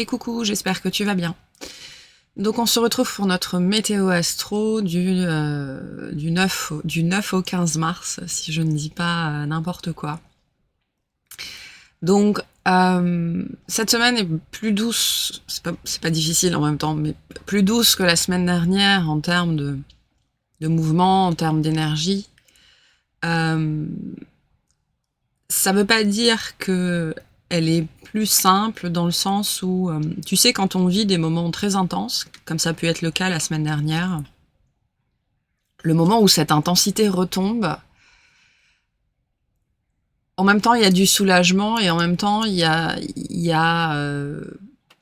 Et coucou, j'espère que tu vas bien. Donc on se retrouve pour notre météo astro du 9 au 15 mars, si je ne dis pas n'importe quoi. Donc cette semaine est plus douce, c'est pas difficile en même temps, mais plus douce que la semaine dernière en termes de mouvement, en termes d'énergie. Ça veut pas dire que elle est plus simple dans le sens où, tu sais, quand on vit des moments très intenses, comme ça a pu être le cas la semaine dernière, le moment où cette intensité retombe, en même temps il y a du soulagement et en même temps il y a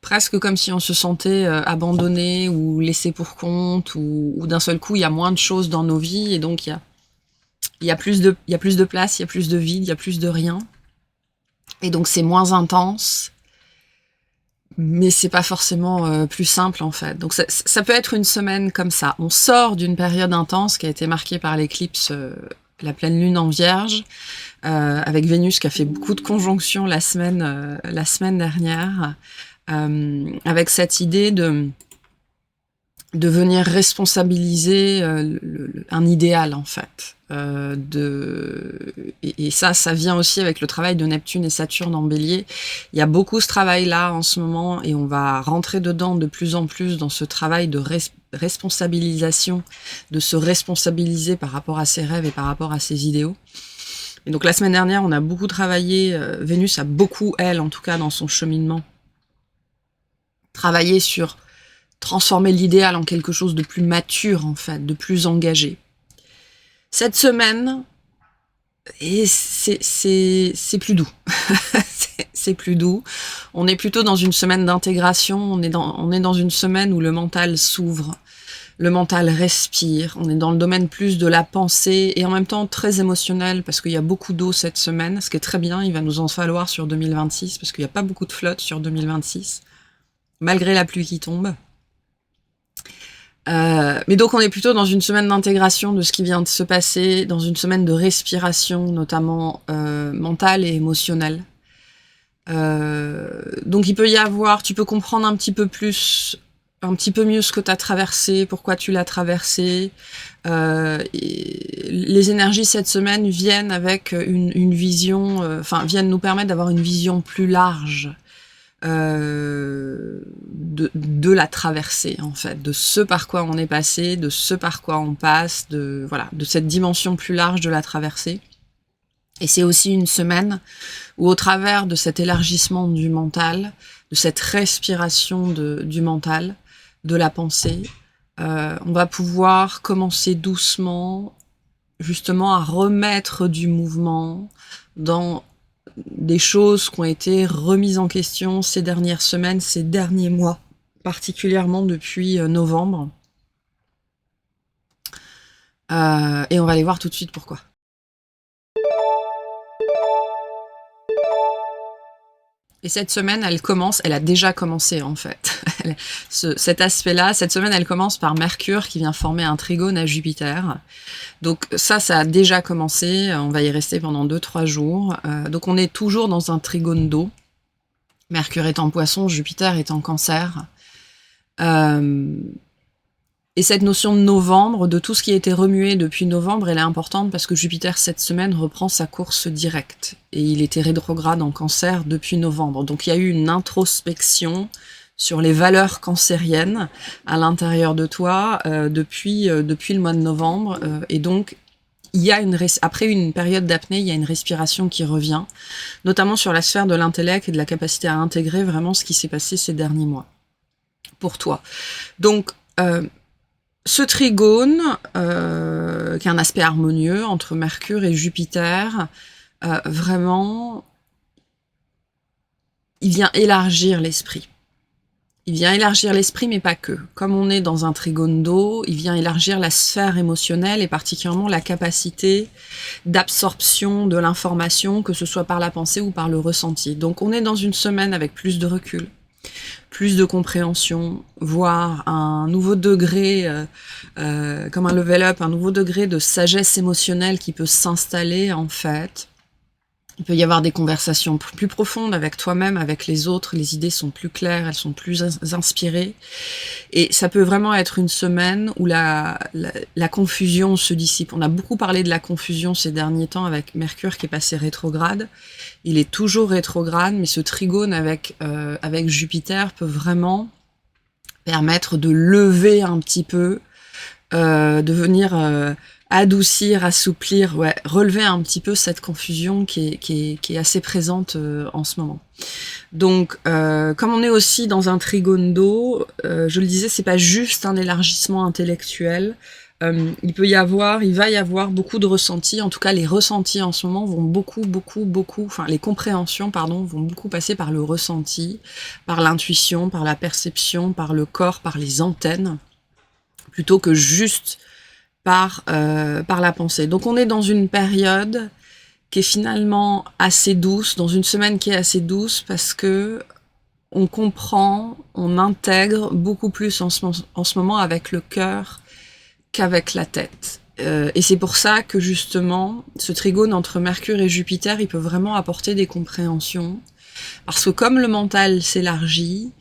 presque comme si on se sentait abandonné ou laissé pour compte, ou d'un seul coup il y a moins de choses dans nos vies et donc il y a plus de place, il y a plus de vide, il y a plus de rien. Et donc c'est moins intense, mais c'est pas forcément plus simple en fait. Donc ça peut être une semaine comme ça. On sort d'une période intense qui a été marquée par l'éclipse, la pleine lune en Vierge, avec Vénus qui a fait beaucoup de conjonctions la semaine dernière, avec cette idée de venir responsabiliser un idéal en fait. Et ça vient aussi avec le travail de Neptune et Saturne en Bélier. Il y a beaucoup ce travail-là en ce moment et on va rentrer dedans de plus en plus dans ce travail de responsabilisation, de se responsabiliser par rapport à ses rêves et par rapport à ses idéaux. Et donc la semaine dernière, on a beaucoup travaillé, Vénus a beaucoup, elle en tout cas dans son cheminement, travaillé sur transformer l'idéal en quelque chose de plus mature en fait, de plus engagé. Cette semaine, et c'est plus doux. C'est plus doux. On est plutôt dans une semaine d'intégration, on est dans une semaine où le mental s'ouvre, le mental respire, on est dans le domaine plus de la pensée et en même temps très émotionnel parce qu'il y a beaucoup d'eau cette semaine, ce qui est très bien, il va nous en falloir sur 2026 parce qu'il n'y a pas beaucoup de flotte sur 2026, malgré la pluie qui tombe. Mais donc on est plutôt dans une semaine d'intégration de ce qui vient de se passer, dans une semaine de respiration, notamment mentale et émotionnelle. Donc il peut y avoir, tu peux comprendre un petit peu mieux ce que tu as traversé, pourquoi tu l'as traversé. Et les énergies cette semaine viennent avec une vision, viennent nous permettre d'avoir une vision plus large. De la traversée en fait, de ce par quoi on est passé, de ce par quoi on passe, de cette dimension plus large de la traversée. Et c'est aussi une semaine où au travers de cet élargissement du mental, de cette respiration du mental, de la pensée, on va pouvoir commencer doucement justement à remettre du mouvement dans des choses qui ont été remises en question ces dernières semaines, ces derniers mois, particulièrement depuis novembre. Et on va aller voir tout de suite pourquoi. Et cette semaine, elle a déjà commencé en fait. Cet aspect-là, cette semaine, elle commence par Mercure qui vient former un trigone à Jupiter. Donc ça a déjà commencé, on va y rester pendant 2-3 jours. Donc on est toujours dans un trigone d'eau. Mercure est en Poisson, Jupiter est en Cancer. Et cette notion de novembre, de tout ce qui a été remué depuis novembre, elle est importante parce que Jupiter, cette semaine, reprend sa course directe. Et il était rétrograde en Cancer depuis novembre. Donc il y a eu une introspection sur les valeurs cancériennes à l'intérieur de toi depuis le mois de novembre. Et donc, il y a après une période d'apnée, il y a une respiration qui revient, notamment sur la sphère de l'intellect et de la capacité à intégrer vraiment ce qui s'est passé ces derniers mois pour toi. Donc, ce trigone, qui est un aspect harmonieux entre Mercure et Jupiter, vraiment, il vient élargir l'esprit. Il vient élargir l'esprit, mais pas que. Comme on est dans un trigone d'eau, il vient élargir la sphère émotionnelle et particulièrement la capacité d'absorption de l'information, que ce soit par la pensée ou par le ressenti. Donc on est dans une semaine avec plus de recul, plus de compréhension, voire un nouveau degré, comme un level up, un nouveau degré de sagesse émotionnelle qui peut s'installer en fait. Il peut y avoir des conversations plus profondes avec toi-même, avec les autres, les idées sont plus claires, elles sont plus inspirées. Et ça peut vraiment être une semaine où la confusion se dissipe. On a beaucoup parlé de la confusion ces derniers temps avec Mercure qui est passé rétrograde. Il est toujours rétrograde, mais ce trigone avec Jupiter peut vraiment permettre de lever un petit peu, de venir adoucir, assouplir, ouais, relever un petit peu cette confusion qui est assez présente en ce moment. Donc, comme on est aussi dans un trigone d'eau, je le disais, c'est pas juste un élargissement intellectuel. Il va y avoir beaucoup de ressentis. En tout cas, les ressentis en ce moment vont beaucoup, enfin, les compréhensions, pardon, vont beaucoup passer par le ressenti, par l'intuition, par la perception, par le corps, par les antennes, plutôt que juste par la pensée. Donc, on est dans une période qui est finalement assez douce, dans une semaine qui est assez douce, parce que on comprend, on intègre beaucoup plus en ce moment avec le cœur qu'avec la tête. Et c'est pour ça que justement, ce trigone entre Mercure et Jupiter, il peut vraiment apporter des compréhensions. Parce que comme le mental s'élargit,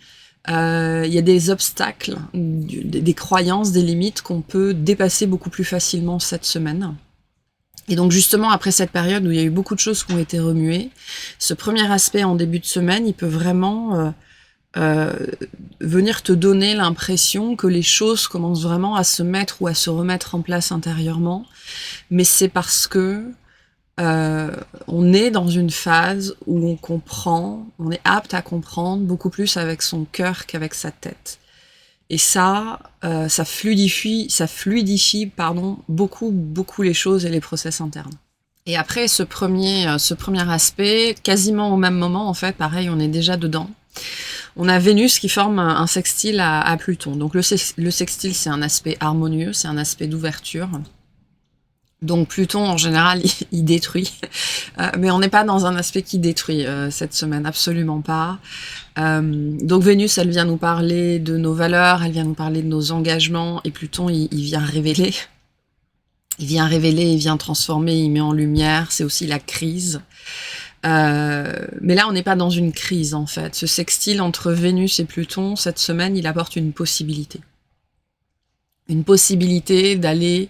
il y a des obstacles, des croyances, des limites qu'on peut dépasser beaucoup plus facilement cette semaine. Et donc justement, après cette période où il y a eu beaucoup de choses qui ont été remuées, ce premier aspect en début de semaine, il peut vraiment venir te donner l'impression que les choses commencent vraiment à se mettre ou à se remettre en place intérieurement. Mais c'est parce que on est dans une phase où on comprend, on est apte à comprendre beaucoup plus avec son cœur qu'avec sa tête. Et ça fluidifie, beaucoup les choses et les process internes. Et après ce premier aspect, quasiment au même moment, en fait, pareil, on est déjà dedans. On a Vénus qui forme un sextile à Pluton. Donc le sextile, c'est un aspect harmonieux, c'est un aspect d'ouverture. Donc Pluton, en général, il détruit. Mais on n'est pas dans un aspect qui détruit cette semaine, absolument pas. Donc Vénus, elle vient nous parler de nos valeurs, elle vient nous parler de nos engagements, et Pluton, il vient révéler. Il vient transformer, il met en lumière, c'est aussi la crise. Mais là, on n'est pas dans une crise, en fait. Ce sextile entre Vénus et Pluton, cette semaine, il apporte une possibilité. Une possibilité d'aller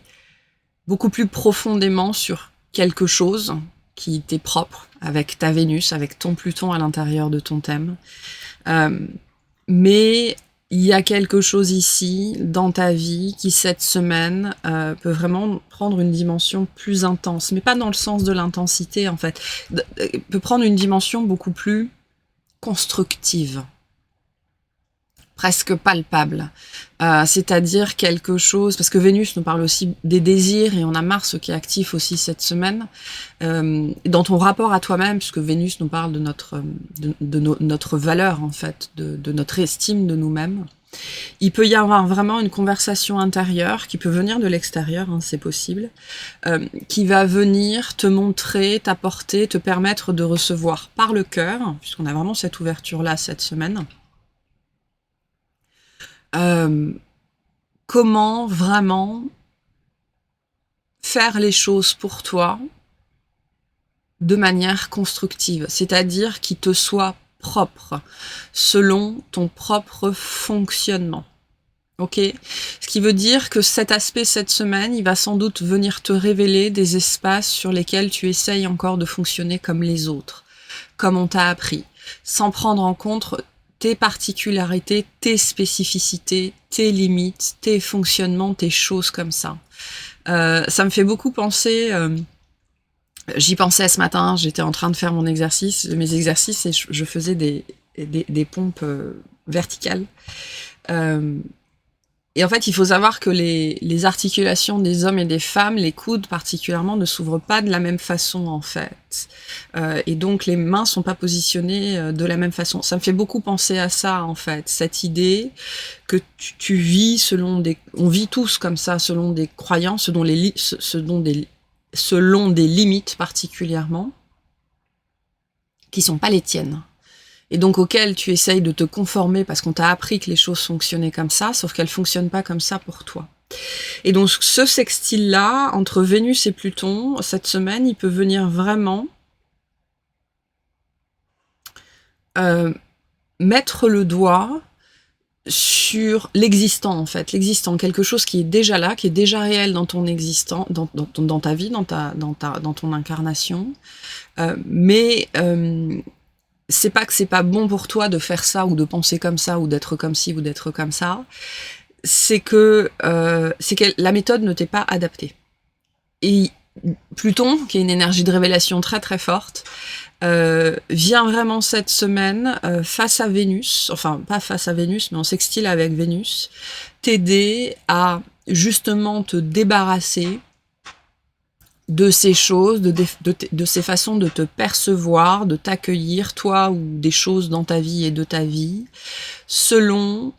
beaucoup plus profondément sur quelque chose qui t'est propre, avec ta Vénus, avec ton Pluton à l'intérieur de ton thème. Mais il y a quelque chose ici, dans ta vie, qui cette semaine peut vraiment prendre une dimension plus intense, mais pas dans le sens de l'intensité, en fait. Peut prendre une dimension beaucoup plus constructive, presque palpable. C'est-à-dire quelque chose, parce que Vénus nous parle aussi des désirs, et on a Mars qui est actif aussi cette semaine, dans ton rapport à toi-même, puisque Vénus nous parle de notre valeur, en fait, de notre estime de nous-mêmes. Il peut y avoir vraiment une conversation intérieure qui peut venir de l'extérieur, hein, c'est possible, qui va venir te montrer, t'apporter, te permettre de recevoir par le cœur, puisqu'on a vraiment cette ouverture-là cette semaine, comment vraiment faire les choses pour toi de manière constructive, c'est-à-dire qui te soit propre, selon ton propre fonctionnement. Ok ? Ce qui veut dire que cet aspect cette semaine, il va sans doute venir te révéler des espaces sur lesquels tu essayes encore de fonctionner comme les autres, comme on t'a appris, sans prendre en compte tes particularités, tes spécificités, tes limites, tes fonctionnements, tes choses comme ça. Ça me fait beaucoup penser... j'y pensais ce matin, j'étais en train de faire mes exercices, et je faisais des pompes verticales. Et en fait, il faut savoir que les articulations des hommes et des femmes, les coudes particulièrement, ne s'ouvrent pas de la même façon, en fait. Et donc, les mains sont pas positionnées de la même façon. Ça me fait beaucoup penser à ça, en fait. Cette idée que tu vis on vit tous comme ça, selon des croyances, selon des limites particulièrement, qui sont pas les tiennes. Et donc auxquelles tu essayes de te conformer parce qu'on t'a appris que les choses fonctionnaient comme ça, sauf qu'elles fonctionnent pas comme ça pour toi. Et donc ce sextile-là, entre Vénus et Pluton, cette semaine, il peut venir vraiment mettre le doigt sur l'existant, en fait, l'existant, quelque chose qui est déjà là, qui est déjà réel dans ton existant, dans ta vie, dans ton incarnation, mais c'est pas que c'est pas bon pour toi de faire ça ou de penser comme ça ou d'être comme ci ou d'être comme ça, c'est que la méthode ne t'est pas adaptée. Et Pluton, qui est une énergie de révélation très très forte, vient vraiment cette semaine face à Vénus, enfin pas face à Vénus, mais en sextile avec Vénus, t'aider à justement te débarrasser de ces choses, de ces façons de te percevoir, de t'accueillir, toi ou des choses dans ta vie et de ta vie, selon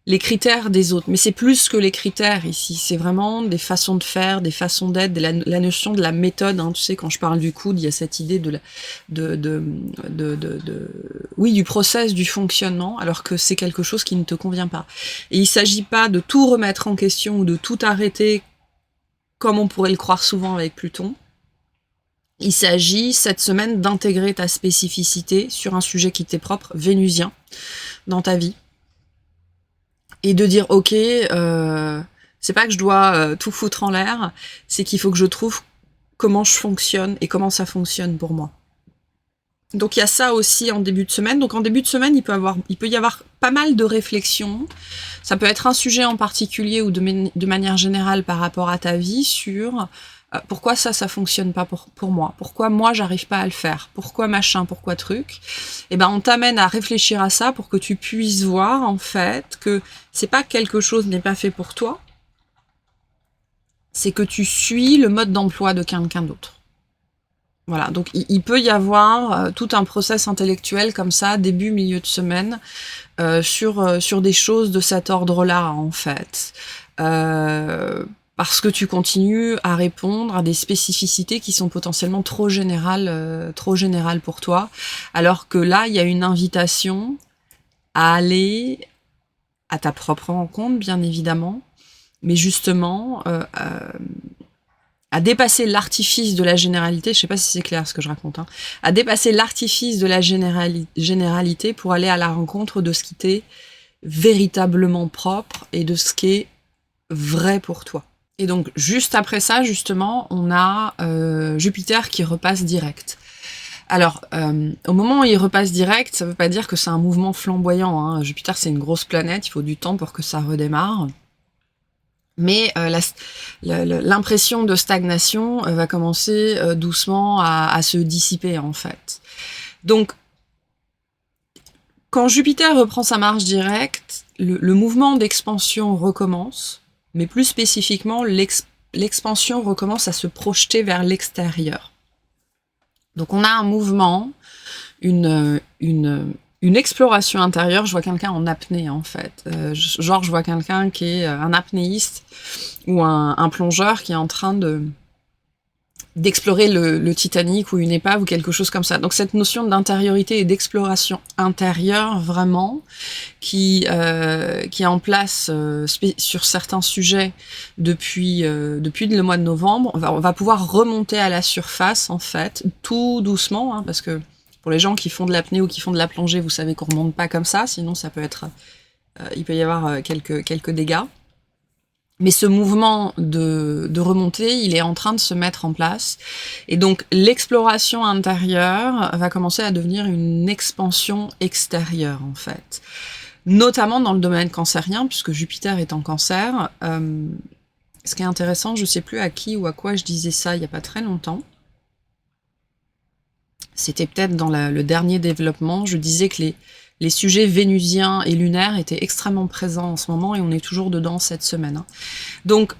les critères des autres. Mais c'est plus que les critères ici, c'est vraiment des façons de faire, des façons d'être, la notion de la méthode, hein. Tu sais, quand je parle du coude, il y a cette idée oui, du process, du fonctionnement, alors que c'est quelque chose qui ne te convient pas. Et il s'agit pas de tout remettre en question ou de tout arrêter, comme on pourrait le croire souvent avec Pluton. Il s'agit cette semaine d'intégrer ta spécificité sur un sujet qui t'est propre, vénusien, dans ta vie. Et de dire, ok, c'est pas que je dois tout foutre en l'air, c'est qu'il faut que je trouve comment je fonctionne et comment ça fonctionne pour moi. Donc il y a ça aussi en début de semaine. Donc en début de semaine, il peut y avoir pas mal de réflexions. Ça peut être un sujet en particulier ou de manière générale par rapport à ta vie sur pourquoi ça fonctionne pas pour moi, pourquoi moi j'arrive pas à le faire, pourquoi machin, pourquoi truc. Et ben on t'amène à réfléchir à ça pour que tu puisses voir en fait que c'est pas que quelque chose n'est pas fait pour toi, c'est que tu suis le mode d'emploi de quelqu'un d'autre. Voilà, donc il peut y avoir tout un process intellectuel comme ça, début, milieu de semaine, sur des choses de cet ordre-là, en fait. Parce que tu continues à répondre à des spécificités qui sont potentiellement trop générales pour toi, alors que là, il y a une invitation à aller à ta propre rencontre, bien évidemment, mais justement à dépasser l'artifice de la généralité, je sais pas si c'est clair ce que je raconte, hein, à dépasser l'artifice de la généralité pour aller à la rencontre de ce qui t'est véritablement propre et de ce qui est vrai pour toi. Et donc, juste après ça, justement, on a Jupiter qui repasse direct. Alors, au moment où il repasse direct, ça veut pas dire que c'est un mouvement flamboyant, hein. Jupiter, c'est une grosse planète, il faut du temps pour que ça redémarre. Mais l'impression de stagnation va commencer doucement à se dissiper, en fait. Donc, quand Jupiter reprend sa marche directe, le mouvement d'expansion recommence, mais plus spécifiquement, l'expansion recommence à se projeter vers l'extérieur. Donc on a un mouvement, une exploration intérieure. Je vois quelqu'un en apnée, en fait. Genre, je vois quelqu'un qui est un apnéiste ou un plongeur qui est en train d'explorer le Titanic ou une épave ou quelque chose comme ça. Donc cette notion d'intériorité et d'exploration intérieure, vraiment, qui est en place sur certains sujets depuis le mois de novembre, on va pouvoir remonter à la surface, en fait, tout doucement, hein, parce que pour les gens qui font de l'apnée ou qui font de la plongée, vous savez qu'on remonte pas comme ça, sinon ça peut être, il peut y avoir quelques dégâts. Mais ce mouvement de remontée, il est en train de se mettre en place. Et donc, l'exploration intérieure va commencer à devenir une expansion extérieure, en fait. Notamment dans le domaine cancérien, puisque Jupiter est en cancer. Ce qui est intéressant, je sais plus à qui ou à quoi je disais ça il y a pas très longtemps. C'était peut-être dans le dernier développement. Je disais que les sujets vénusiens et lunaires étaient extrêmement présents en ce moment et on est toujours dedans cette semaine. Donc,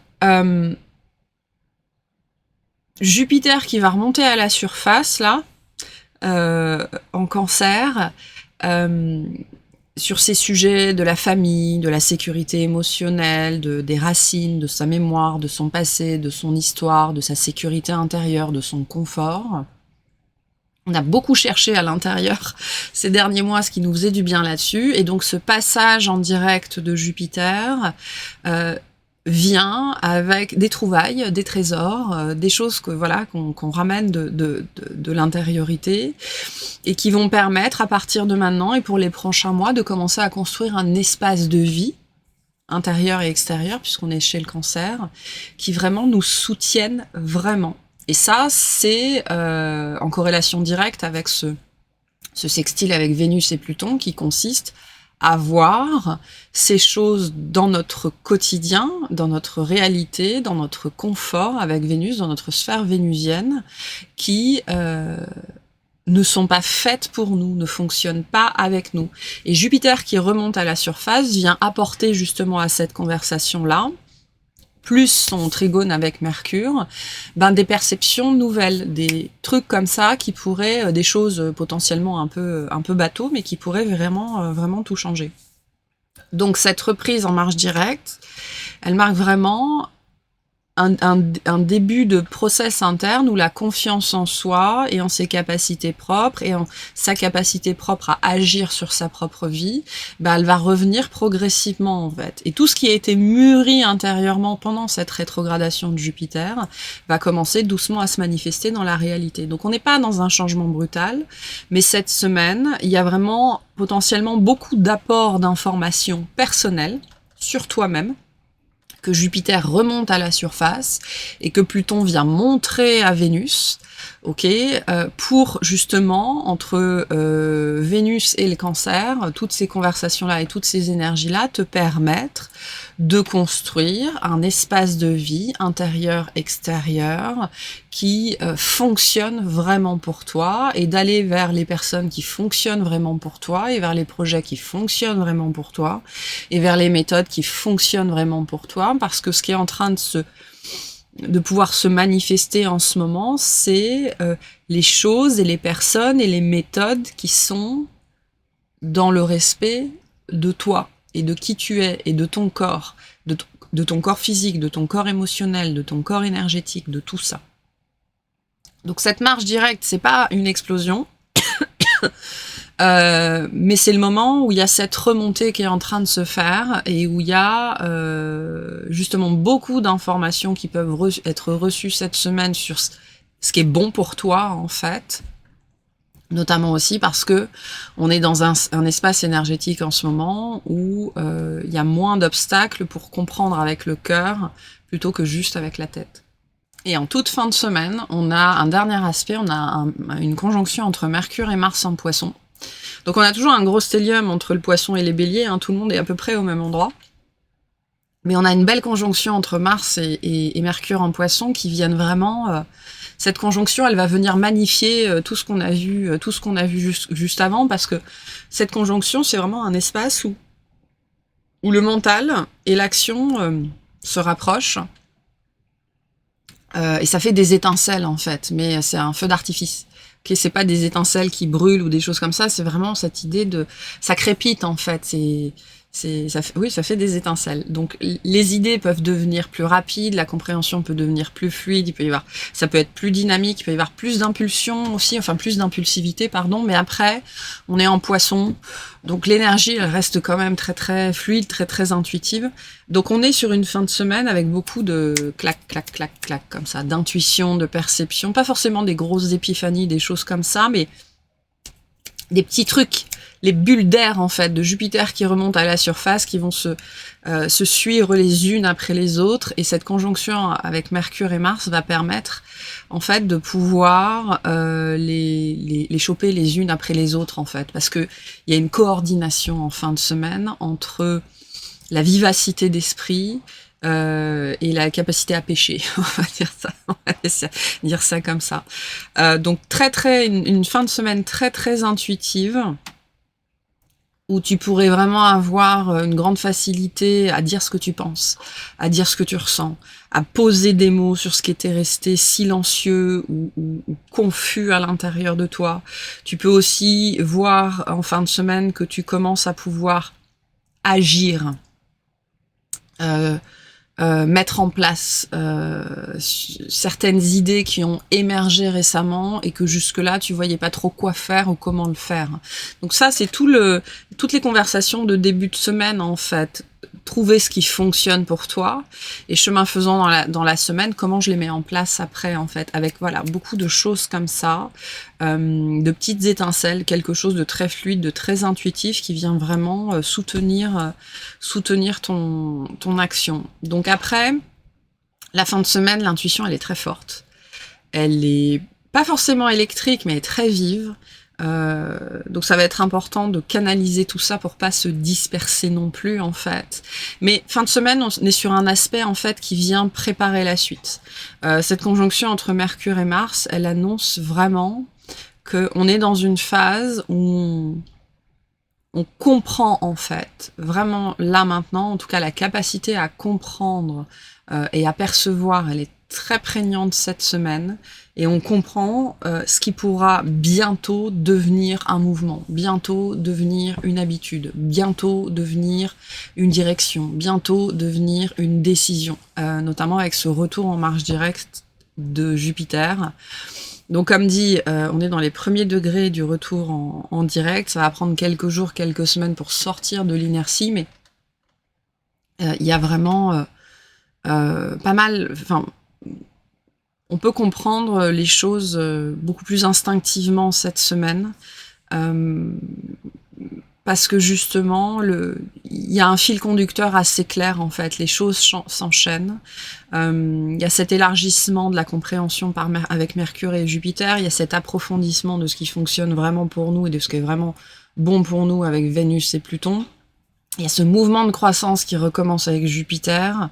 Jupiter qui va remonter à la surface, là, en cancer, sur ces sujets de la famille, de la sécurité émotionnelle, des racines, de sa mémoire, de son passé, de son histoire, de sa sécurité intérieure, de son confort. On a beaucoup cherché à l'intérieur ces derniers mois ce qui nous faisait du bien là-dessus. Et donc ce passage en direct de Jupiter vient avec des trouvailles, des trésors, des choses que voilà qu'on ramène de l'intériorité et qui vont permettre à partir de maintenant et pour les prochains mois de commencer à construire un espace de vie intérieur et extérieur, puisqu'on est chez le Cancer, qui vraiment nous soutiennent vraiment. Et ça, c'est en corrélation directe avec ce sextile avec Vénus et Pluton qui consiste à voir ces choses dans notre quotidien, dans notre réalité, dans notre confort avec Vénus, dans notre sphère vénusienne, qui ne sont pas faites pour nous, ne fonctionnent pas avec nous. Et Jupiter qui remonte à la surface vient apporter justement à cette conversation-là, plus son trigone avec Mercure, des perceptions nouvelles, des trucs comme ça qui pourraient, des choses potentiellement un peu bateau, mais qui pourraient vraiment tout changer. Donc cette reprise en marche directe, elle marque vraiment un début de process interne où la confiance en soi et en ses capacités propres et en sa capacité propre à agir sur sa propre vie, elle va revenir progressivement en fait. Et tout ce qui a été mûri intérieurement pendant cette rétrogradation de Jupiter va commencer doucement à se manifester dans la réalité. Donc on n'est pas dans un changement brutal, mais cette semaine, il y a vraiment potentiellement beaucoup d'apports d'informations personnelles sur toi-même, que Jupiter remonte à la surface et que Pluton vient montrer à Vénus, pour justement, entre Vénus et le Cancer, toutes ces conversations-là et toutes ces énergies-là te permettre de construire un espace de vie intérieur-extérieur qui fonctionne vraiment pour toi et d'aller vers les personnes qui fonctionnent vraiment pour toi et vers les projets qui fonctionnent vraiment pour toi et vers les méthodes qui fonctionnent vraiment pour toi, parce que ce qui est en train de pouvoir se manifester en ce moment, c'est les choses et les personnes et les méthodes qui sont dans le respect de toi et de qui tu es et de ton corps, de ton corps physique, de ton corps émotionnel, de ton corps énergétique, de tout ça. Donc cette marche directe, c'est pas une explosion, mais c'est le moment où il y a cette remontée qui est en train de se faire et où il y a justement beaucoup d'informations qui peuvent être reçues cette semaine sur ce qui est bon pour toi en fait, notamment aussi parce que on est dans un espace énergétique en ce moment où il y a moins d'obstacles pour comprendre avec le cœur plutôt que juste avec la tête. Et en toute fin de semaine, on a un dernier aspect, on a une conjonction entre Mercure et Mars en Poisson. Donc on a toujours un gros stellium entre le Poisson et les Béliers, tout le monde est à peu près au même endroit. Mais on a une belle conjonction entre Mars et Mercure en Poisson qui viennent vraiment... cette conjonction, elle va venir magnifier tout ce qu'on a vu juste avant, parce que cette conjonction, c'est vraiment un espace où le mental et l'action se rapprochent. Et ça fait des étincelles en fait, mais c'est un feu d'artifice. C'est pas des étincelles qui brûlent ou des choses comme ça, c'est vraiment cette idée de... ça crépite en fait, ça fait des étincelles. Donc les idées peuvent devenir plus rapides, la compréhension peut devenir plus fluide, ça peut être plus dynamique, il peut y avoir plus d'impulsion aussi, plus d'impulsivité, mais après, on est en Poisson, donc l'énergie, elle reste quand même très très fluide, très très intuitive. Donc on est sur une fin de semaine avec beaucoup de clac, clac, clac, clac, comme ça, d'intuition, de perception, pas forcément des grosses épiphanies, des choses comme ça, mais des petits trucs, les bulles d'air en fait de Jupiter qui remontent à la surface, qui vont se suivre les unes après les autres, et cette conjonction avec Mercure et Mars va permettre en fait de pouvoir les choper les unes après les autres en fait, parce que il y a une coordination en fin de semaine entre la vivacité d'esprit et la capacité à pêcher, on va dire ça comme ça. Donc une fin de semaine très très intuitive, où tu pourrais vraiment avoir une grande facilité à dire ce que tu penses, à dire ce que tu ressens, à poser des mots sur ce qui était resté silencieux ou confus à l'intérieur de toi. Tu peux aussi voir en fin de semaine que tu commences à pouvoir agir, mettre en place certaines idées qui ont émergé récemment et que jusque-là tu voyais pas trop quoi faire ou comment le faire. Donc ça, c'est toutes les conversations de début de semaine en fait trouver ce qui fonctionne pour toi, et chemin faisant dans la semaine, comment je les mets en place après, en fait, avec voilà beaucoup de choses comme ça, de petites étincelles, quelque chose de très fluide, de très intuitif, qui vient vraiment soutenir ton action. Donc après, la fin de semaine, l'intuition, elle est très forte. Elle est pas forcément électrique, mais elle est très vive. Donc ça va être important de canaliser tout ça pour pas se disperser non plus, en fait. Mais fin de semaine, on est sur un aspect, en fait, qui vient préparer la suite. Cette conjonction entre Mercure et Mars, elle annonce vraiment qu'on est dans une phase où on comprend, en fait, vraiment là maintenant, en tout cas la capacité à comprendre et à percevoir, elle est très prégnante cette semaine, et on comprend ce qui pourra bientôt devenir un mouvement, bientôt devenir une habitude, bientôt devenir une direction, bientôt devenir une décision, notamment avec ce retour en marche directe de Jupiter. Donc comme dit, on est dans les premiers degrés du retour en direct, ça va prendre quelques jours, quelques semaines pour sortir de l'inertie, mais il y a vraiment pas mal... Enfin, on peut comprendre les choses beaucoup plus instinctivement cette semaine, parce que justement, il y a un fil conducteur assez clair, en fait, les choses s'enchaînent. Il y a cet élargissement de la compréhension avec Mercure et Jupiter, il y a cet approfondissement de ce qui fonctionne vraiment pour nous et de ce qui est vraiment bon pour nous avec Vénus et Pluton. Il y a ce mouvement de croissance qui recommence avec Jupiter,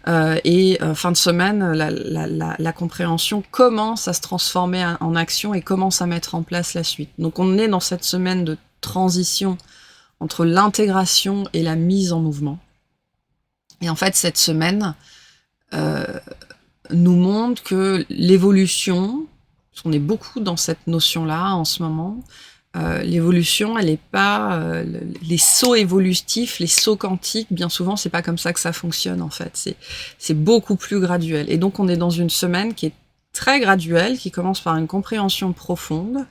et fin de semaine, la compréhension commence à se transformer en action et commence à mettre en place la suite. Donc on est dans cette semaine de transition entre l'intégration et la mise en mouvement. Et en fait, cette semaine nous montre que l'évolution, parce qu'on est beaucoup dans cette notion-là en ce moment, l'évolution, elle n'est pas les sauts évolutifs, les sauts quantiques, bien souvent c'est pas comme ça que ça fonctionne, en fait, c'est beaucoup plus graduel. Et donc on est dans une semaine qui est très graduelle, qui commence par une compréhension profonde,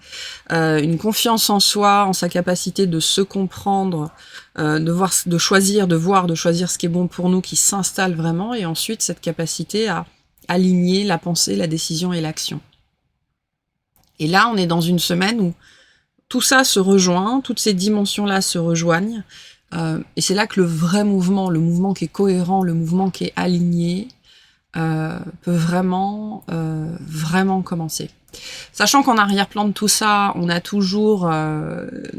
une confiance en soi, en sa capacité de se comprendre, de choisir ce qui est bon pour nous, qui s'installe vraiment, et ensuite cette capacité à aligner la pensée, la décision et l'action. Et là on est dans une semaine où tout ça se rejoint, toutes ces dimensions-là se rejoignent, et c'est là que le vrai mouvement, le mouvement qui est cohérent, le mouvement qui est aligné, peut vraiment commencer. Sachant qu'en arrière-plan de tout ça, on a toujours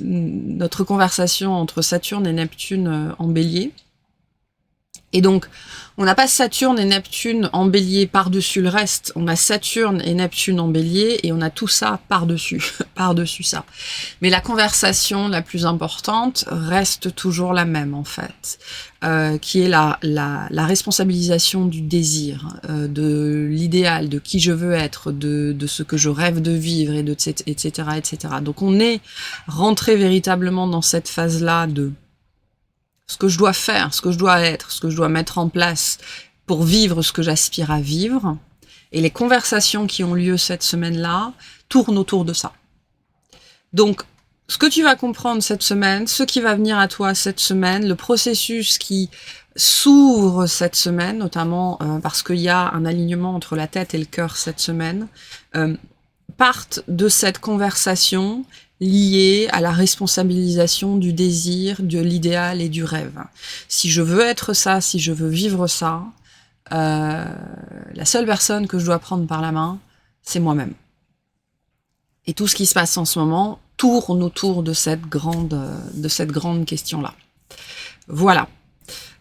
notre conversation entre Saturne et Neptune en Bélier. Et donc, on n'a pas Saturne et Neptune en Bélier par-dessus le reste, on a Saturne et Neptune en Bélier, et on a tout ça par-dessus, par-dessus ça. Mais la conversation la plus importante reste toujours la même, en fait, qui est la responsabilisation du désir, de l'idéal, de qui je veux être, de ce que je rêve de vivre, et etc., etc. Donc on est rentré véritablement dans cette phase-là de ce que je dois faire, ce que je dois être, ce que je dois mettre en place pour vivre ce que j'aspire à vivre. Et les conversations qui ont lieu cette semaine-là tournent autour de ça. Donc, ce que tu vas comprendre cette semaine, ce qui va venir à toi cette semaine, le processus qui s'ouvre cette semaine, notamment parce qu'il y a un alignement entre la tête et le cœur cette semaine, partent de cette conversation lié à la responsabilisation du désir, de l'idéal et du rêve. Si je veux être ça, si je veux vivre ça, la seule personne que je dois prendre par la main, c'est moi-même. Et tout ce qui se passe en ce moment tourne autour de cette grande question-là. Voilà.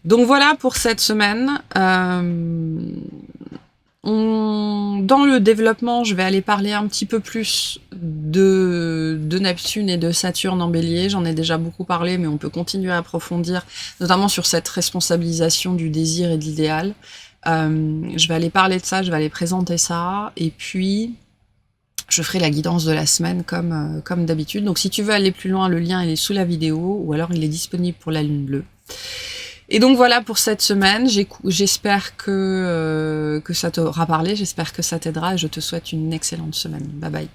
Donc voilà pour cette semaine. Dans le développement, je vais aller parler un petit peu plus de Neptune et de Saturne en Bélier. J'en ai déjà beaucoup parlé, mais on peut continuer à approfondir, notamment sur cette responsabilisation du désir et de l'idéal. Je vais aller parler de ça, je vais aller présenter ça, et puis je ferai la guidance de la semaine comme d'habitude. Donc si tu veux aller plus loin, le lien il est sous la vidéo, ou alors il est disponible pour la lune bleue. Et donc voilà pour cette semaine, j'espère que ça t'aura parlé, j'espère que ça t'aidera, et je te souhaite une excellente semaine. Bye bye.